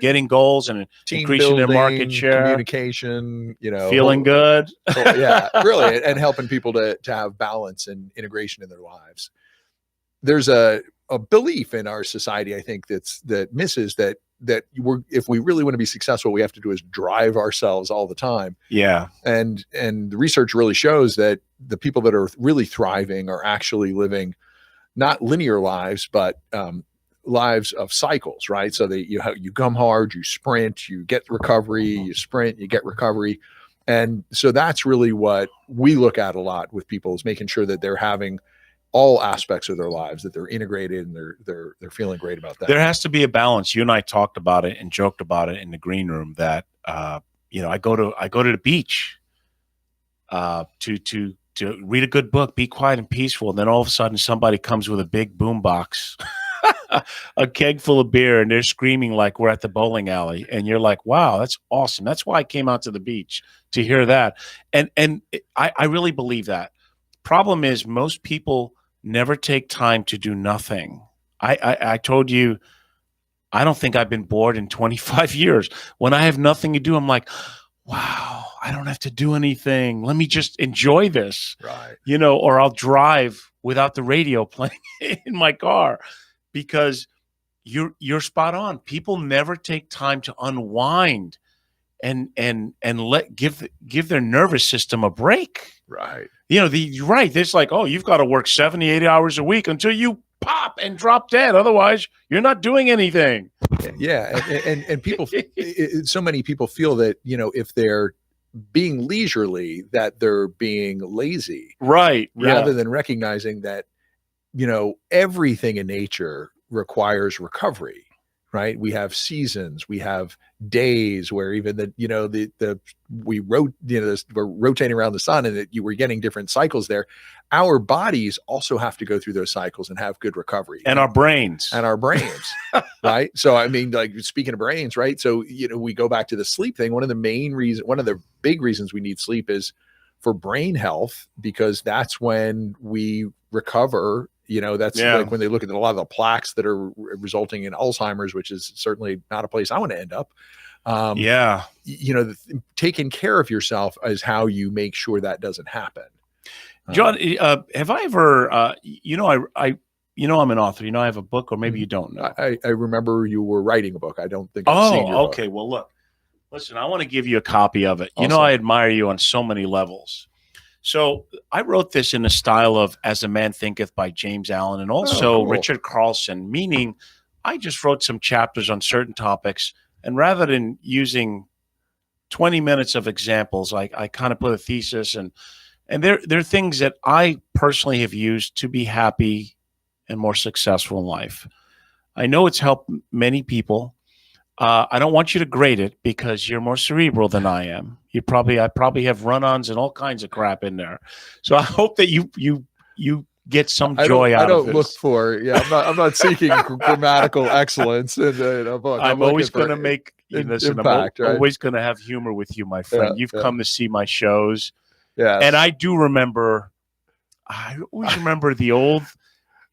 Speaker 2: getting goals and increasing their market share,
Speaker 4: communication,
Speaker 2: feeling good.
Speaker 4: Yeah, really, and helping people to have balance and integration in their lives. There's a belief in our society, I think, that misses that if we really want to be successful, what we have to do is drive ourselves all the time.
Speaker 2: Yeah.
Speaker 4: And the research really shows that the people that are really thriving are actually living not linear lives, but lives of cycles, right? So that you come hard, you sprint, you get recovery, you sprint, you get recovery. And so that's really what we look at a lot with people, is making sure that they're having all aspects of their lives, that they're integrated and they're feeling great about that.
Speaker 2: There has to be a balance. You and I talked about it and joked about it in the green room that I go to the beach to read a good book, be quiet and peaceful, and then all of a sudden somebody comes with a big boom box, a keg full of beer, and they're screaming like we're at the bowling alley, and you're like, wow, that's awesome. That's why I came out to the beach, to hear that. And I really believe that. Problem is, most people never take time to do nothing. I told you, I don't think I've been bored in 25 years. When I have nothing to do, I'm like, wow, I don't have to do anything. Let me just enjoy this.
Speaker 4: Right.
Speaker 2: Or I'll drive without the radio playing in my car, because you're spot on. People never take time to unwind and give their nervous system a break.
Speaker 4: Right.
Speaker 2: You're right. It's like, oh, you've got to work 78 hours a week until you pop and drop dead. Otherwise, you're not doing anything.
Speaker 4: Yeah. And people, so many people feel that, if they're being leisurely, that they're being lazy.
Speaker 2: Right.
Speaker 4: Rather than recognizing that, everything in nature requires recovery. Right. We have seasons, we have days where even we're rotating around the sun, and that you were getting different cycles there. Our bodies also have to go through those cycles and have good recovery.
Speaker 2: And our brains.
Speaker 4: Right. So, I mean, like, speaking of brains, right. So, we go back to the sleep thing. One of the big reasons we need sleep is for brain health, because that's when we recover. Like when they look at a lot of the plaques that are resulting in Alzheimer's, which is certainly not a place I want to end up. Taking care of yourself is how you make sure that doesn't happen.
Speaker 2: John, have I ever, I'm an author, I have a book, or maybe you don't know.
Speaker 4: I remember you were writing a book. I don't think I've seen your
Speaker 2: okay.
Speaker 4: book.
Speaker 2: Well, look, listen, I want to give you a copy of it.
Speaker 4: Awesome.
Speaker 2: I admire you on so many levels. So I wrote this in the style of As a Man Thinketh by James Allen, and also
Speaker 4: cool.
Speaker 2: Richard Carlson, meaning I just wrote some chapters on certain topics, and rather than using 20 minutes of examples, I kind of put a thesis, and there are things that I personally have used to be happy and more successful in life. I know it's helped many people. I don't want you to grade it because you're more cerebral than I am. I probably have run-ons and all kinds of crap in there. So I hope that you get some joy out of this.
Speaker 4: I don't look for. Yeah, I'm not seeking grammatical excellence in a book.
Speaker 2: I'm always going to make Listen,
Speaker 4: impact,
Speaker 2: I'm
Speaker 4: right?
Speaker 2: always going to have humor with you, my friend. You've come to see my shows.
Speaker 4: Yeah.
Speaker 2: And I do remember, I always remember the old,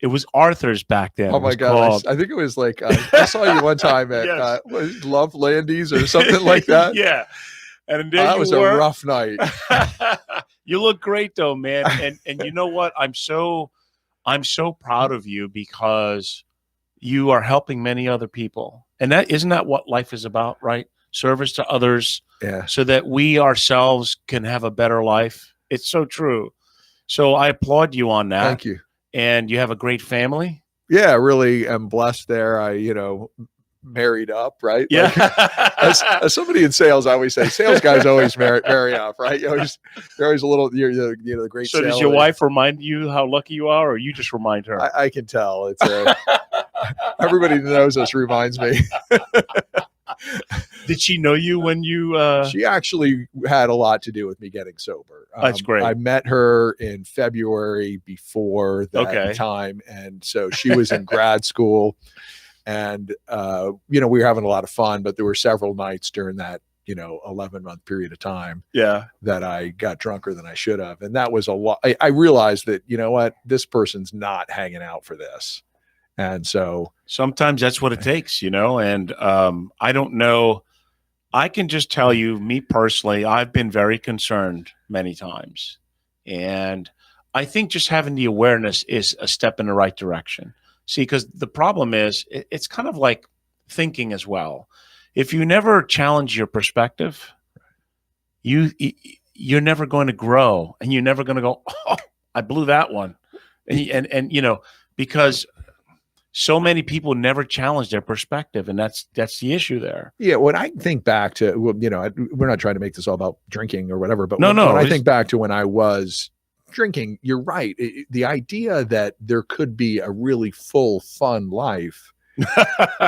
Speaker 2: it was Arthur's back then.
Speaker 4: Oh my God. I think it was like, I saw you one time at
Speaker 2: Yes.
Speaker 4: Love Landy's or something like that.
Speaker 2: Yeah. And there
Speaker 4: That
Speaker 2: you
Speaker 4: was
Speaker 2: were.
Speaker 4: a rough night.
Speaker 2: You look great though, man. And you know what? I'm so proud of you because you are helping many other people. And isn't that what life is about, right? Service to others, so that we ourselves can have a better life. It's so true. So I applaud you on that.
Speaker 4: Thank you.
Speaker 2: And you have a great family.
Speaker 4: Yeah, really am blessed there. I, married up, right?
Speaker 2: Yeah.
Speaker 4: Like, as somebody in sales, I always say, sales guys always marry up, right? You're always a little, the great.
Speaker 2: So does your wife remind you how lucky you are, or you just remind her?
Speaker 4: I can tell. It's everybody that knows us reminds me.
Speaker 2: Did she know you when you?
Speaker 4: She actually had a lot to do with me getting sober.
Speaker 2: That's great.
Speaker 4: I met her in February before that time, and so she was in grad school. And, we were having a lot of fun, but there were several nights during that, 11-month period of time that I got drunker than I should have. And that was a lot. I realized that, you know what, this person's not hanging out for this. And so
Speaker 2: sometimes that's what it takes, and I don't know. I can just tell you, me personally, I've been very concerned many times. And I think just having the awareness is a step in the right direction. See, because the problem is it's kind of like thinking as well. If you never challenge your perspective, you're never going to grow, and you're never going to go, oh, I blew that one. And because so many people never challenge their perspective, and that's the issue there.
Speaker 4: Yeah, when I think back to, we're not trying to make this all about drinking or whatever, but when I think back to when I was drinking, you're right. The idea that there could be a really full, fun life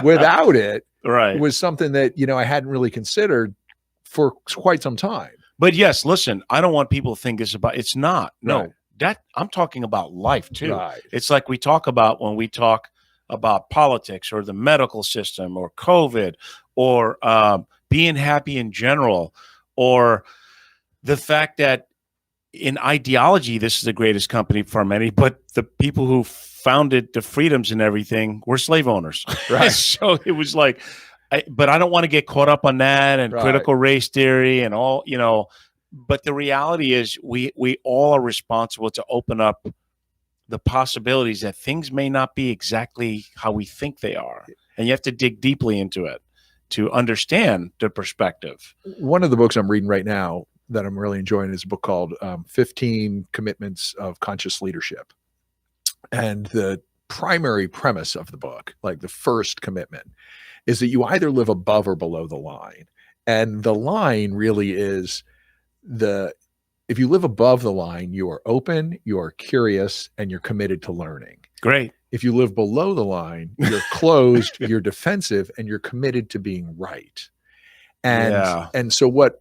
Speaker 4: without it was something that, I hadn't really considered for quite some time.
Speaker 2: But yes, listen, I don't want people to think it's not. No, that I'm talking about life too.
Speaker 4: Right.
Speaker 2: It's like we talk about when we talk about politics or the medical system or COVID or being happy in general, or the fact that in ideology, this is the greatest company for many, but the people who founded the freedoms and everything were slave owners.
Speaker 4: Right.
Speaker 2: So it was like, but I don't want to get caught up on that and critical race theory and all, but the reality is we all are responsible to open up the possibilities that things may not be exactly how we think they are. And you have to dig deeply into it to understand the perspective.
Speaker 4: One of the books I'm reading right now that I'm really enjoying is a book called 15 Commitments of Conscious Leadership. And the primary premise of the book, like the first commitment, is that you either live above or below the line. And the line really is if you live above the line, you are open, you are curious, and you're committed to learning.
Speaker 2: Great.
Speaker 4: If you live below the line, you're closed, you're defensive, and you're committed to being right. And so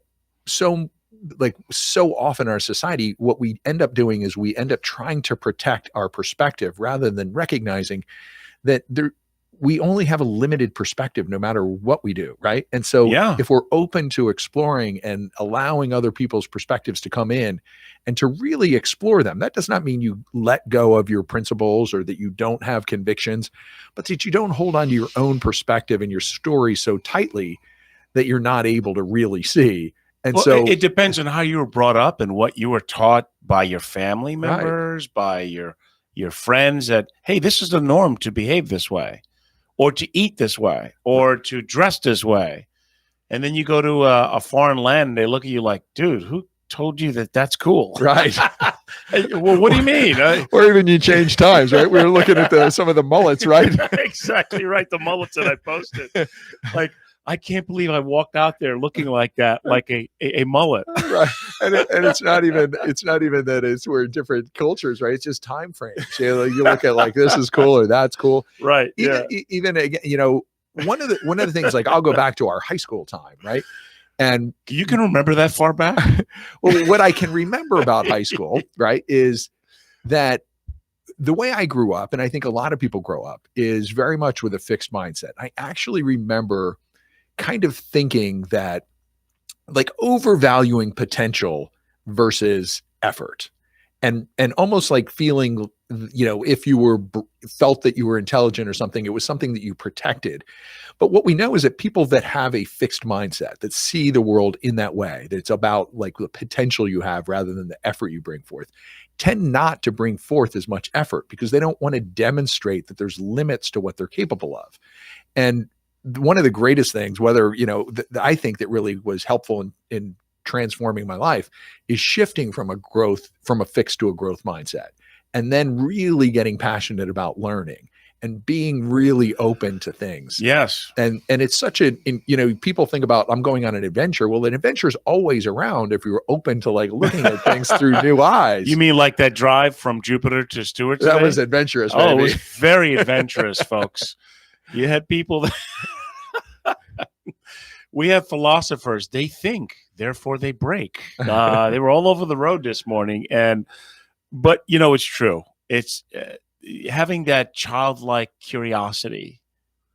Speaker 4: so often in our society, what we end up doing is we end up trying to protect our perspective rather than recognizing that we only have a limited perspective no matter what we do, right? And so if we're open to exploring and allowing other people's perspectives to come in and to really explore them, that does not mean you let go of your principles or that you don't have convictions, but that you don't hold on to your own perspective and your story so tightly that you're not able to really see. And so
Speaker 2: it depends on how you were brought up and what you were taught by your family members, by your friends, that, hey, this is the norm to behave this way, or to eat this way, or to dress this way. And then you go to a foreign land and they look at you like, dude, who told you that that's cool?
Speaker 4: Right.
Speaker 2: Well, what do you mean?
Speaker 4: Or even you change times, right? We were looking at some of the mullets, right?
Speaker 2: Exactly right. The mullets that I posted. Like, I can't believe I walked out there looking like that, like a mullet.
Speaker 4: Right. And it's not even that we're in different cultures, right? It's just time frames. You look at like, this is cool or that's cool.
Speaker 2: Right.
Speaker 4: Even again, one of the things, like, I'll go back to our high school time, right? And
Speaker 2: you can remember that far back?
Speaker 4: Well, what I can remember about high school, right, is that the way I grew up, and I think a lot of people grow up, is very much with a fixed mindset. I actually remember kind of thinking that like overvaluing potential versus effort, and almost like feeling, if you were felt that you were intelligent or something, it was something that you protected. But what we know is that people that have a fixed mindset, that see the world in that way, that it's about like the potential you have rather than the effort you bring forth, tend not to bring forth as much effort because they don't want to demonstrate that there's limits to what they're capable of. And one of the greatest things, whether, I think that really was helpful in transforming my life, is shifting from a fixed to a growth mindset, and then really getting passionate about learning and being really open to things.
Speaker 2: Yes.
Speaker 4: And it's such people think about, I'm going on an adventure. Well, an adventure is always around if you're open to like looking at things through new eyes.
Speaker 2: You mean like that drive from Jupiter to Stewart today?
Speaker 4: That was adventurous,
Speaker 2: Oh,
Speaker 4: baby.
Speaker 2: it was very adventurous, folks. You had people that we have philosophers. They think, therefore they break. They were all over the road this morning. But it's true. It's having that childlike curiosity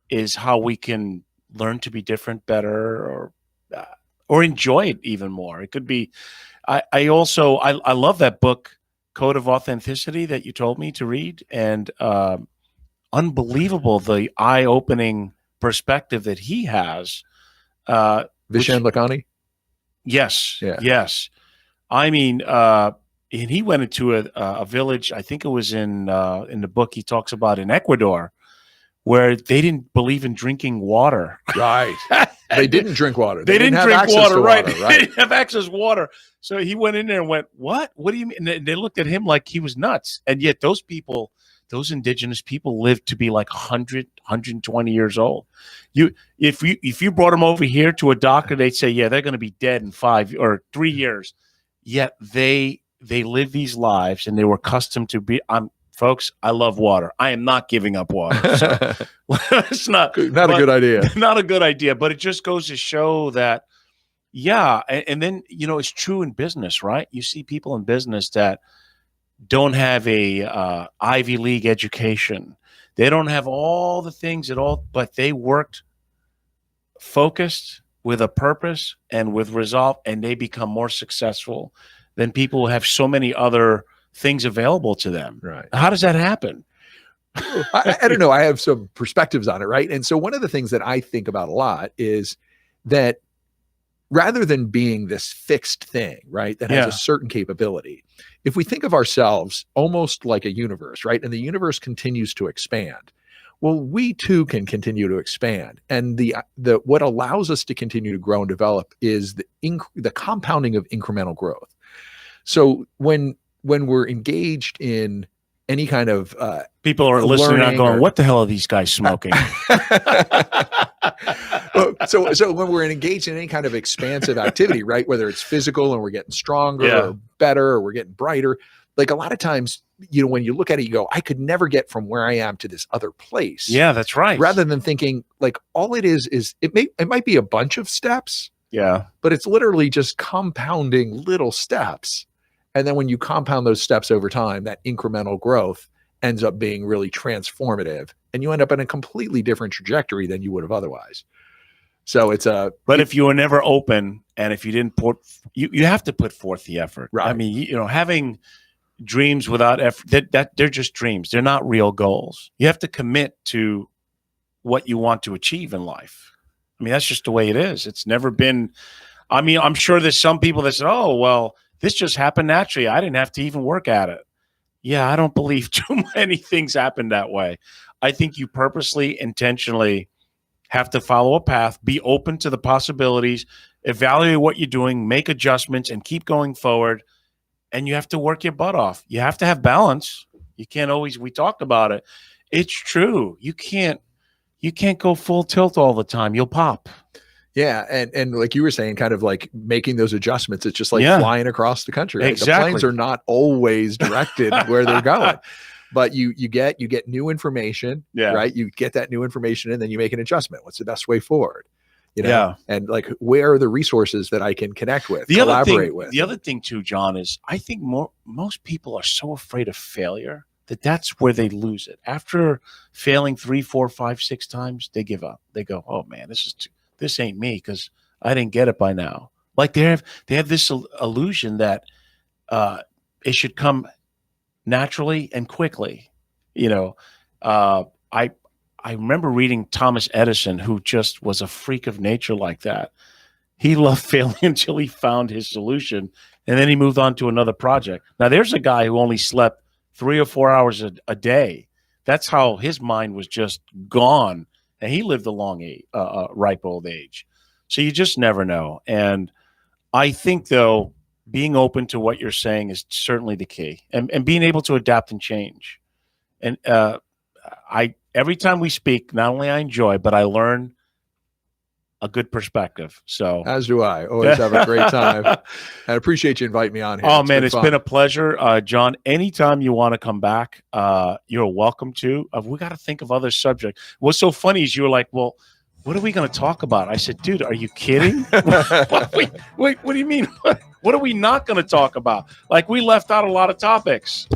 Speaker 2: is how we can learn to be different, better, or enjoy it even more. It could be, I love that book, Code of Authenticity, that you told me to read. And unbelievable, the eye-opening perspective that he has.
Speaker 4: Vishen Lakhani?
Speaker 2: Yes.
Speaker 4: Yeah.
Speaker 2: Yes. I mean, and he went into a village, I think it was in the book he talks about in Ecuador, where they didn't believe in drinking water.
Speaker 4: Right. They didn't drink water.
Speaker 2: They didn't
Speaker 4: have
Speaker 2: drink
Speaker 4: access
Speaker 2: water,
Speaker 4: to
Speaker 2: right?
Speaker 4: water,
Speaker 2: They didn't have access to water. So he went in there and went, what? What do you mean? And they looked at him like he was nuts. And yet those indigenous people lived to be like 100, 120 years old. If you brought them over here to a doctor, they'd say, yeah, they're going to be dead in 5 or 3 years. Yet they live these lives, and they were accustomed to be. Folks, I love water. I am not giving up water. So it's not
Speaker 4: a good idea.
Speaker 2: Not a good idea. But it just goes to show that, yeah. And then it's true in business, right? You see people in business that don't have a Ivy League education. They don't have all the things at all, but they worked focused with a purpose and with resolve, and they become more successful than people who have so many other things available to them.
Speaker 4: Right.
Speaker 2: How does that happen?
Speaker 4: I don't know. I have some perspectives on it, right? And so one of the things that I think about a lot is that rather than being this fixed thing, right, that has a certain capability, if we think of ourselves almost like a universe, right, and the universe continues to expand, well, we too can continue to expand. And the what allows us to continue to grow and develop is the compounding of incremental growth. So when we're engaged in any kind of
Speaker 2: people are listening and going, what the hell are these guys smoking?
Speaker 4: So when we're engaged in any kind of expansive activity, right, whether it's physical and we're getting stronger or better, or we're getting brighter, like a lot of times, when you look at it, you go, I could never get from where I am to this other place.
Speaker 2: Yeah, that's right.
Speaker 4: Rather than thinking like all it is it might be a bunch of steps.
Speaker 2: Yeah.
Speaker 4: But it's literally just compounding little steps. And then when you compound those steps over time, that incremental growth ends up being really transformative, and you end up in a completely different trajectory than you would have otherwise. So but
Speaker 2: if you were never open, and if you didn't you have to put forth the effort.
Speaker 4: Right.
Speaker 2: I mean, having dreams without effort, that they're just dreams. They're not real goals. You have to commit to what you want to achieve in life. I mean, that's just the way it is. It's never been, I'm sure there's some people that said, oh, well, this just happened naturally. I didn't have to even work at it. Yeah, I don't believe too many things happen that way. I think you purposely, intentionally have to follow a path, be open to the possibilities, evaluate what you're doing, make adjustments, and keep going forward. And you have to work your butt off. You have to have balance. You can't always, we talked about it. It's true. You can't go full tilt all the time. You'll pop.
Speaker 4: Yeah. And like you were saying, kind of like making those adjustments. It's just like flying across the country. Right?
Speaker 2: Exactly.
Speaker 4: The planes are not always directed where they're going. But you get new information, right? You get that new information and then you make an adjustment. What's the best way forward? And like, where are the resources that I can connect with, collaborate with?
Speaker 2: The other thing too, John, is I think most people are so afraid of failure that's where they lose it. After failing 3, 4, 5, 6 times, they give up. They go, oh man, this this ain't me because I didn't get it by now. Like they have this illusion that it should come naturally and quickly. I remember reading Thomas Edison, who just was a freak of nature like that. He loved failing until he found his solution, and then he moved on to another project. Now, there's a guy who only slept 3 or 4 hours a day. That's how his mind was just gone, and he lived a long, ripe old age. So you just never know. And I think, though, being open to what you're saying is certainly the key, and being able to adapt and change. And every time we speak, not only I enjoy, but I learn a good perspective. So
Speaker 4: as do I. Always have a great time. I appreciate you inviting me on here.
Speaker 2: Oh, man, it's been a pleasure. John, anytime you want to come back, you're welcome to. We got to think of other subjects. What's so funny is you were like, well, what are we going to talk about? I said, dude, are you kidding? Wait, what do you mean? What are we not going to talk about? Like, we left out a lot of topics.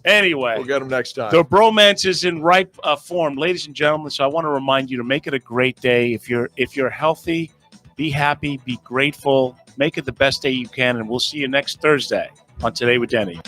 Speaker 2: Anyway,
Speaker 4: we'll get them next time.
Speaker 2: The bromance is in ripe form, ladies and gentlemen. So I want to remind you to make it a great day. If you're healthy, be happy, be grateful, make it the best day you can, and we'll see you next Thursday on Today with Denny.